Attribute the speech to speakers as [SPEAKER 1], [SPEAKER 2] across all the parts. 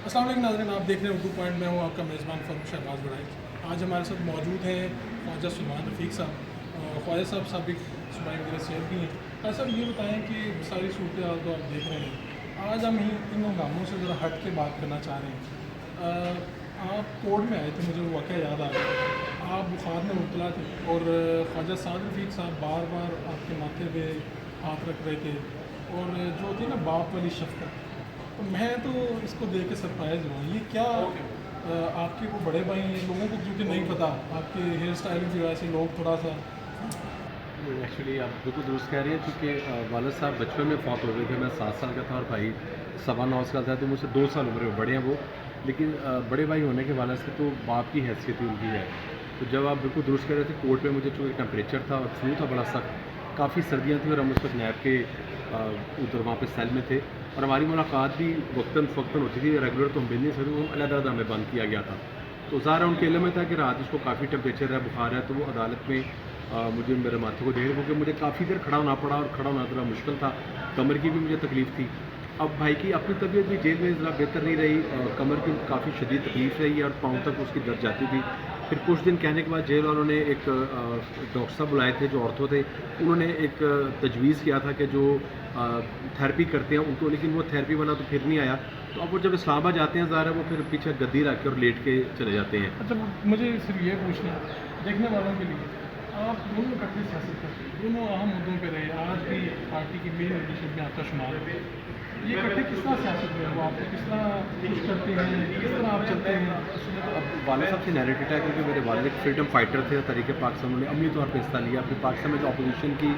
[SPEAKER 1] अस्सलाम वालेकुम नाज़रीन, आप देख रहे हैं उर्दू पॉइंट में हूँ आपका मेज़बान फ़ारूक शहबाज बड़ाई। आज हमारे साथ मौजूद हैं ख्वाजा सुलेमान रफ़ीक साहब। ख्वाजा साहब साबिक़ सूबाई वज़ीर सेहत भी हैं। ख्वाजा साहब ये बताएं कि सारी सूरत हाल तो आप देख रहे हैं, आज हम इन हंगामों से ज़रा हट के बात करना चाह रहे हैं। आप कोर्ट में आए थे, मुझे वो वाक़या याद आ गया। आप बुखार में मुब्तला थे और ख्वाजा साद रफ़ीक साहब बार बार आपके माथे पे हाथ रख रहे थे और जो थी ना बाप वाली शफ़क़त, तो मैं तो इसको देख के सरप्राइज़ हुआ। ये क्या आपके वो बड़े भाई हैं, लोगों को क्योंकि नहीं पता आपके हेयर स्टाइल की वजह से लोग थोड़ा सा।
[SPEAKER 2] एक्चुअली आप बिल्कुल दुरुस्त कह रही हैं, क्योंकि वालिद साहब बचपन में फौत हो गए थे। मैं 7 साल का था और भाई 9.25 साल था, तो मुझसे 2 साल उम्र में बड़े हैं वो। लेकिन बड़े भाई होने के वाले से तो बाप की हैसियत ही उनकी है। तो जब आप बिल्कुल दुरुस्त कह रहे थे, कोर्ट में मुझे चूँकि टेम्परेचर था और फ्लू था बड़ा सख्त, काफ़ी सर्दियाँ थी और हम उस वक्त नैब के उधर वहाँ पे सेल में थे और हमारी मुलाकात भी वक्तन फ़वक्तन होती थी। रेगुलर तो हम मिल नहीं सकते, वो अलग-अलग हमें बंद किया गया था। तो ज़ाहिर है उनके इल्म में था कि रात इसको काफ़ी टेम्परेचर है, बुखार है, तो वो अदालत में मुझे मेरे माथे को देख रहे, क्योंकि मुझे काफ़ी देर खड़ा होना पड़ा और खड़ा होना थोड़ा मुश्किल था। कमर की भी मुझे तकलीफ़ थी। अब भाई की अपनी तबीयत भी जेल में ज़रा बेहतर नहीं रही, कमर की काफ़ी शदीद तकलीफ़ रही और पाँव तक उसकी दर्द जाती थी। फिर कुछ दिन कहने के बाद जेल वालों ने एक डॉक्टर साहब बुलाए थे जो ऑर्थो थे। उन्होंने एक तजवीज़ किया था कि जो थेरेपी करते हैं उनको, लेकिन वो थेरेपी वाला तो फिर नहीं आया। तो अब वो जब इस्लामाबाद जाते हैं, ज़ाहिर है वो फिर पीछे गद्दी रख के और लेट के चले जाते हैं।
[SPEAKER 1] अच्छा, मुझे सिर्फ ये पूछना है देखने वालों के लिए, आप दोनों इकट्ठे सियासत करते हैं, दोनों अहम मुद्दों पे रहे, आज भी पार्टी की मेन लीडरशिप में आपका शुमार है। ये इकट्ठे किस तरह सियासत में वो आपको किस तरह खुश करते हैं, किस तरह आप चलते हैं?
[SPEAKER 2] अब वालिद साहब से नैरेटिव है, क्योंकि मेरे वालिद एक फ्रीडम फाइटर थे, तरीके पाकिस्तान उन्होंने अमली तौर पर हिस्सा लिया। फिर पाकिस्तान में जो अपोजिशन की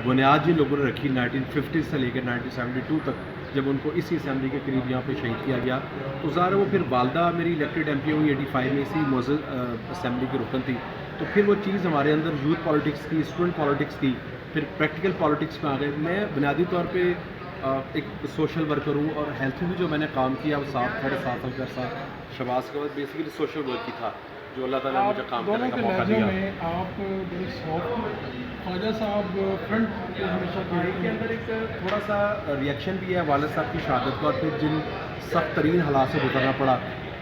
[SPEAKER 2] बुनियाद जिन लोगों ने रखी 1950 से लेकर 1972 तक, जब उनको इसी असम्बली के करीब यहाँ पे शहीद किया गया, तो ज़ाहिर है वो फिर वालदा मेरी इलेक्टेड MP हुई 85 में, इसी मौजूद असम्बली की रुकन थी। तो फिर वो चीज़ हमारे अंदर यूथ पॉलिटिक्स की, स्टूडेंट पॉलिटिक्स की, फिर प्रैक्टिकल पॉलिटिक्स में आ गए। मैं बुनियादी तौर पे एक सोशल वर्कर हूँ और हेल्थ में भी जो मैंने काम किया वो 7 साढ़े 7 साल का अर्सा शहबाज के बाद बेसिकली सोशल वर्क ही था, जो अल्लाह ताला ने
[SPEAKER 1] आप
[SPEAKER 2] मुझे काम
[SPEAKER 1] दोनों
[SPEAKER 2] करने का
[SPEAKER 1] के
[SPEAKER 2] मौका
[SPEAKER 1] लहजे
[SPEAKER 2] दिया।
[SPEAKER 1] में आप बड़े सॉफ्ट, ख्वाजा साहब फ्रंट पे हमेशा
[SPEAKER 2] भाई
[SPEAKER 1] कहते
[SPEAKER 2] के
[SPEAKER 1] हैं।
[SPEAKER 2] अंदर एक थोड़ा सा रिएक्शन भी है वालिद साहब की शहादत का, और फिर जिन सख्त तरीन हालात से गुजरना पड़ा।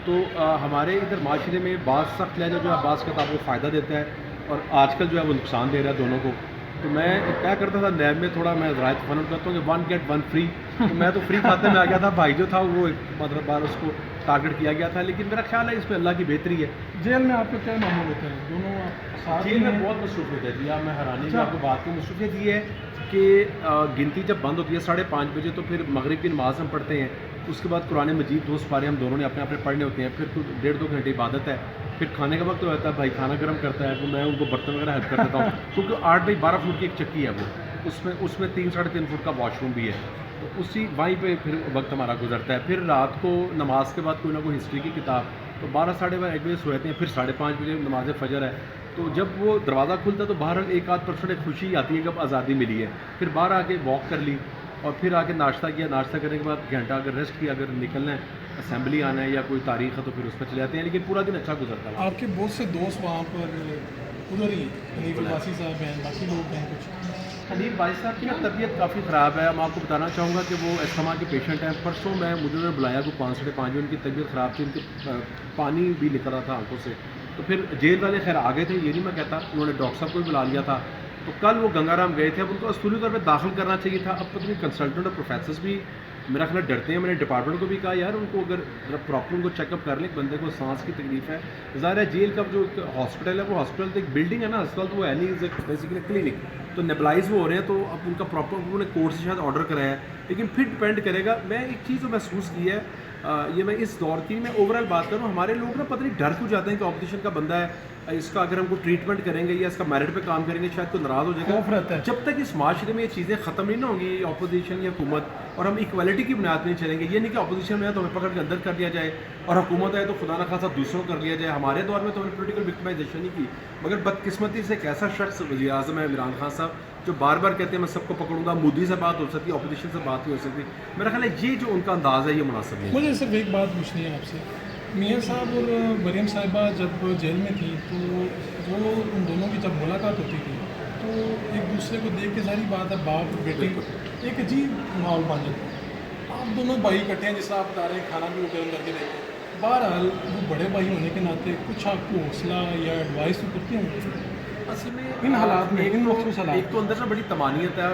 [SPEAKER 2] तो हमारे इधर माशरे में बाज़ सख्त लहजा जो है बाज़ का आपको फ़ायदा देता है और आजकल जो है वो नुकसान दे रहा है दोनों को। तो मैं क्या करता था नैब में, थोड़ा मैं ज़रायत फ़नन करता हूँ कि 1 गेट 1 फ्री। तो मैं तो फ्री खाते में आ गया था, भाई जो था वो मतलब बार उसको टारगेट किया गया था, लेकिन मेरा ख्याल है इसमें अल्लाह की बेहतरी है।
[SPEAKER 1] जेल में आपका क्या मामूल होता है, दोनों आप साथ
[SPEAKER 2] जेल
[SPEAKER 1] में
[SPEAKER 2] में
[SPEAKER 1] हैं?
[SPEAKER 2] बहुत मसरूफियत है जी। मैं हैरानी में
[SPEAKER 1] अच्छा।
[SPEAKER 2] आपको बात की, मसरूफियत ये है कि गिनती जब बंद होती है 5:30 बजे, तो फिर मगरिब की नमाज़ हम पढ़ते हैं। उसके बाद कुरान मजीद 2 पारे हम दोनों ने अपने अपने पढ़ने होते हैं। फिर कुछ 1.5-2 घंटे इबादत है। फिर खाने का वक्त तो रहता है, भाई खाना गर्म करता है, तो मैं उनको बर्तन वगैरह हेल्प कर देता हूँ, क्योंकि 8 बाई 12 फुट की एक चक्की है वो, उसमें 3 साढ़े 3 फुट का वॉशरूम भी है। तो उसी वहीं पे फिर वक्त हमारा गुजरता है। फिर रात को नमाज के बाद कोई ना कोई हिस्ट्री की किताब, तो 12 साढ़े 1 बजे सोते हैं। फिर 5:30 बजे नमाज फ़जर है। तो जब वो दरवाज़ा खुलता है तो बाहर एक आध परसेंट एक खुशी आती है कि अब आज़ादी मिली है। फिर बाहर आके वॉक कर ली और फिर आके नाश्ता किया। नाश्ता करने के बाद घंटा अगर रेस्ट किया, अगर निकलना है असेंबली आना है या कोई तारीख है तो फिर उस पर चले जाते हैं, लेकिन पूरा दिन अच्छा गुजरता है।
[SPEAKER 1] आपके बहुत से दोस्त वहाँ पर उधर ही हनीफ अब्बासी साहब हैं, बाकी लोग हैं कुछ?
[SPEAKER 2] हनीफ भाई साहब की ना तबीयत काफ़ी ख़राब है। मैं आपको बताना चाहूँगा कि वो अस्थमा के पेशेंट हैं। परसों मुझे उन्होंने बुलाया को 5 साढ़े 5 बजे, उनकी तबीयत ख़राब थी, उनके पानी भी निकल रहा था आंखों से। तो फिर जेल वाले खैर आ गए थे, ये नहीं मैं कहता, उन्होंने डॉक्टर साहब को भी बुला लिया था। तो कल वो गंगाराम गए थे। अब उनको असूली तौर पर दाखिल करना चाहिए था। अब पता नहीं कंसल्टेंट और प्रोफेसर भी मेरा ख्याल डरते हैं। मैंने डिपार्टमेंट को भी कहा यार उनको अगर प्रॉपर उनको चेकअप कर लें, बंदे को सांस की तकलीफ है। ज़ाहिर है जेल का जो हॉस्पिटल है वो हॉस्पिटल तो एक बिल्डिंग है ना, अस्पताल तो वो है नहीं, बेसिकली क्लिनिक। तो नेबलाइज वो हो रहे हैं, तो अब उनका प्रॉपर उन्होंने कोर्ट से शायद ऑर्डर कराया है, लेकिन फिर डिपेंड करेगा। मैं एक चीज़ जो महसूस की है, ये मैं इस दौर की मैं ओवरऑल बात करूँ, हमारे लोग ना पता नहीं डर क्यों जाते हैं कि ऑपोजिशन का बंदा है, इसका अगर हमको ट्रीटमेंट करेंगे या इसका मेरिट पे काम करेंगे शायद तो नाराज़ हो
[SPEAKER 1] खौफ
[SPEAKER 2] जाएगा।
[SPEAKER 1] रहता है।
[SPEAKER 2] जब तक इस माशरे में ये चीज़ें ख़त्म नहीं ना होंगी, अपोजिशन या हुकूमत, और हम इक्वालिटी की बुनियाद पर नहीं चलेंगे। ये नहीं कि अपोजिशन में है तो हमें पकड़ के अंदर कर दिया जाए और हुकूमत है तो खुदा ना खासा दूसरों कर लिया जाए। हमारे दौर में तो हमने पोलिटिकल विक्टिमाइजेशन नहीं की, मगर बदकिस्मती से एक ऐसा शख्स वज़ीर आज़म है इमरान खान साहब, जो बार बार कहते हैं मैं सबको पकड़ूंगा, मोदी से बात हो सकती है, अपोजिशन से बात नहीं हो सकती। मेरा ख्याल है ये जो उनका अंदाज़ है ये मुनासिब नहीं है।
[SPEAKER 1] मुझे सिर्फ एक बात पूछनी है आपसे, मियाँ साहब और मरियम साहिबा जब जेल में थी तो वो उन दोनों की जब मुलाकात होती थी तो एक दूसरे को देख के सारी बात है, बाप बेटे, एक अजीब माहौल बन जाता है। अब दोनों भाई इकट्ठे हैं, जिसका आप बता रहे हैं, खाना भी वो गर्म करके देते हैं। बहरहाल वो बड़े भाई होने के नाते कुछ आपको हौसला या एडवाइस तो करते होंगे
[SPEAKER 2] असल में
[SPEAKER 1] इन हालात में, इन
[SPEAKER 2] एक
[SPEAKER 1] मखसूस हालात
[SPEAKER 2] एक तो अंदर ना बड़ी तमानियत है।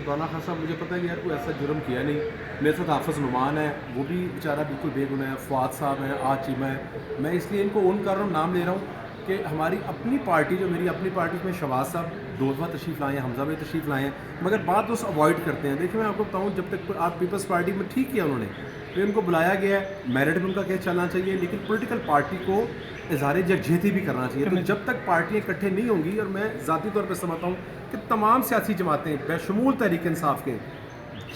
[SPEAKER 2] राना खान साहब, मुझे पता है कि यार कोई ऐसा जुर्म किया नहीं। मेरे साथ हाफिज़ नुमान है, वो भी बेचारा बिल्कुल बेगुनाह है, फ़ुआद साहब हैं, आज चीमा है। मैं इसलिए इनको ओन कर रहा हूँ, नाम ले रहा हूँ कि हमारी अपनी पार्टी, जो मेरी अपनी पार्टी में शहबाज साहब 2 दफ़ा तशरीफ़ लाए हैं, हमजा में तशरीफ़ लाए हैं, मगर बात उस अवॉइड करते हैं। देखिए मैं आपको बताऊँ, जब तक आप पीपल्स पार्टी में ठीक किया उन्होंने, तो इनको बुलाया गया है, मेरिट में उनका केस चलना चाहिए, लेकिन पॉलिटिकल पार्टी को इज़हार यकजहती भी करना चाहिए। तो जब तक पार्टियाँ इकट्ठे नहीं होंगी, और मैं ज़ाती तौर पर समझता हूँ कि तमाम सियासी जमातें बेशमूल तहरीक इंसाफ के,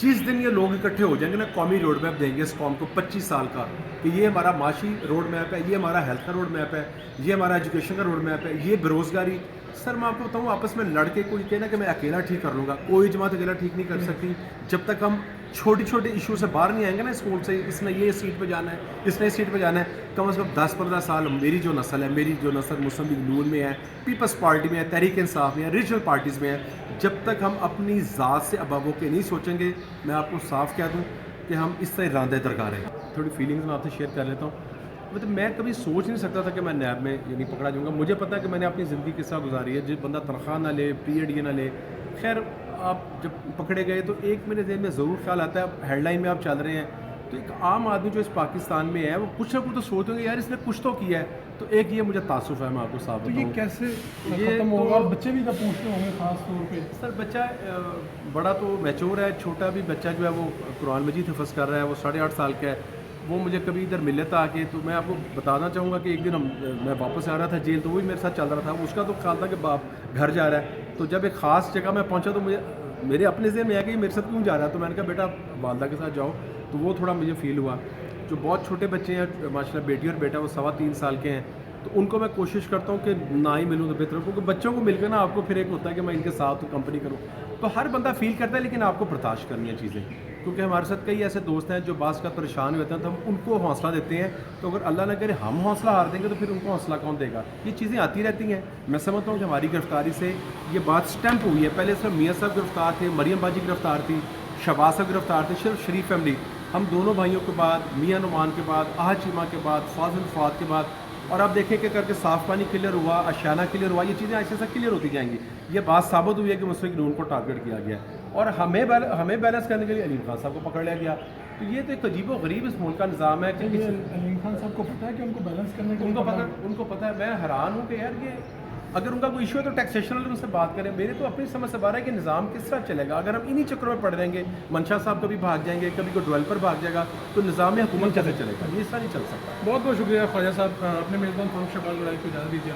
[SPEAKER 2] जिस दिन ये लोग इकट्ठे हो जाएंगे ना, कौमी रोड मैप देंगे इस कौम को 25 साल का, कि ये हमारा माशी रोड मैप है, ये हमारा हेल्थ का रोड मैप है, ये हमारा एजुकेशन का रोड मैप है, ये बेरोज़गारी। सर मैं आपको बताऊँ, आपस में लड़के कोई कहे ना कि मैं अकेला ठीक कर लूँगा, कोई जमात अकेला ठीक नहीं कर सकती। जब तक हम छोटे छोटे इशू से बाहर नहीं आएंगे ना, स्कूल से इसने ये सीट पे जाना है, इसने इस सीट पे जाना है, कम से कम 10-15 साल मेरी जो नस्ल है, मेरी जो नस्ल मुस्लिम लीग नून में है, पीपल्स पार्टी में है, तहरीक इंसाफ में है, रीजनल पार्टीज़ में है, जब तक हम अपनी ज़ात से अबाबों के नहीं सोचेंगे, मैं आपको साफ कह दूँ कि हम इस तरह रांदे दरकार हैं। थोड़ी फीलिंग्स मैं आपसे शेयर कर लेता हूँ। मतलब मैं कभी सोच नहीं सकता था कि मैं नैब में यानी पकड़ा जाऊँगा। मुझे पता है कि मैंने अपनी ज़िंदगी किस तरह गुजारी है, जो बंदा तनख्वाह ना ले, PAD ना ले। खैर आप जब पकड़े गए तो एक मेरे ज़हन में ज़रूर ख्याल आता है, हेडलाइन में आप चल रहे हैं, तो एक आम आदमी जो इस पाकिस्तान में है, वो कुछ ना कुछ तो सोचते होंगे यार इसने कुछ तो किया है। तो एक ये मुझे तासुफ़ है, मैं आपको साफ
[SPEAKER 1] तो ये
[SPEAKER 2] बताऊँ।
[SPEAKER 1] कैसे
[SPEAKER 2] ये
[SPEAKER 1] खत्म
[SPEAKER 2] तो-
[SPEAKER 1] होगा, और बच्चे भी तो पूछते होंगे ख़ास तौर पे।
[SPEAKER 2] सर बच्चा बड़ा तो मैच्योर है, छोटा भी बच्चा जो है वो कुरान मजीद हिफ़्ज़ कर रहा है, वो 8.5 साल का है। वो मुझे कभी इधर मिले था आके, तो मैं आपको बताना चाहूँगा कि एक दिन मैं वापस आ रहा था जेल, तो वो भी मेरे साथ चल रहा था। उसका तो ख्याल था कि बाप घर जा रहा है, तो जब एक ख़ास जगह मैं पहुँचा तो मुझे मेरे अपने ज़हन में आया कि मेरे साथ क्यों जा रहा है, तो मैंने कहा बेटा वालदा के साथ जाओ। तो वो थोड़ा मुझे फ़ील हुआ। जो बहुत छोटे बच्चे हैं माशाल्लाह, बेटी और बेटा, वो 3.25 साल के हैं, तो उनको मैं कोशिश करता हूँ कि ना ही मिलूँ तो बेहतर हो, क्योंकि बच्चों को मिलकर ना आपको फिर एक होता है कि मैं इनके साथ कंपनी करूँ। तो हर बंदा फ़ील करता है, लेकिन आपको बर्दाश्त करनी है चीज़ें, क्योंकि हमारे साथ कई ऐसे दोस्त हैं जो बास का परेशान होते हैं, तो हम उनको हौसला देते हैं। तो अगर अल्लाह ना करे हम हौसला हार देंगे, तो फिर उनको हौसला कौन देगा। ये चीज़ें आती रहती हैं। मैं समझता हूँ कि हमारी गिरफ्तारी से ये बात स्टैम्प हुई है। पहले सिर्फ मियाँ साहब गिरफ्तार थे, मरियम बाजी गिरफ्तार थी, शहबाज साहब गिरफ्तार थे, सिर्फ शरीफ फैमिली। हम दोनों भाइयों के बाद, मियाँ नुमान के बाद, आहद चीमा के बाद, फाजिल फ़ुआद के बाद, और आप देखें कि करके साफ़ पानी क्लियर हुआ, अशाना क्लियर हुआ, ये चीज़ें ऐसे ऐसा क्लियर होती जाएंगी। ये बात साबित हुई है कि मुस्लिम नून को टारगेट किया गया, और हमें बैलेंस करने के लिए अलीम खान साहब को पकड़ लिया गया। तो ये तो एक अजीब व गरीब इस मुल्क का निज़ाम है कि
[SPEAKER 1] अलीम खान साहब को पता है कि उनको बैलेंस करने के लिए
[SPEAKER 2] उनको पता है। मैं हैरान हूँ कि यार ये अगर उनका कोई इशू है तो टैक्सेशन वाले उनसे बात करें। मेरे तो अपनी समझ से बाहर है कि निज़ाम किस तरह चलेगा। अगर हम इन्हीं चक्करों में पड़ रहेंगे, मंशा साहब कभी भाग जाएंगे, कभी कोई डेवलपर भाग जाएगा, तो निज़ाम हुकूमत कैसे चलेगा? ये इस तरह नहीं चल सकता।
[SPEAKER 1] बहुत बहुत शुक्रिया ख्वाजा साहब, अपने मेज़बान फारूक शहबाज बड़ाई को इजाज़त दीजिए।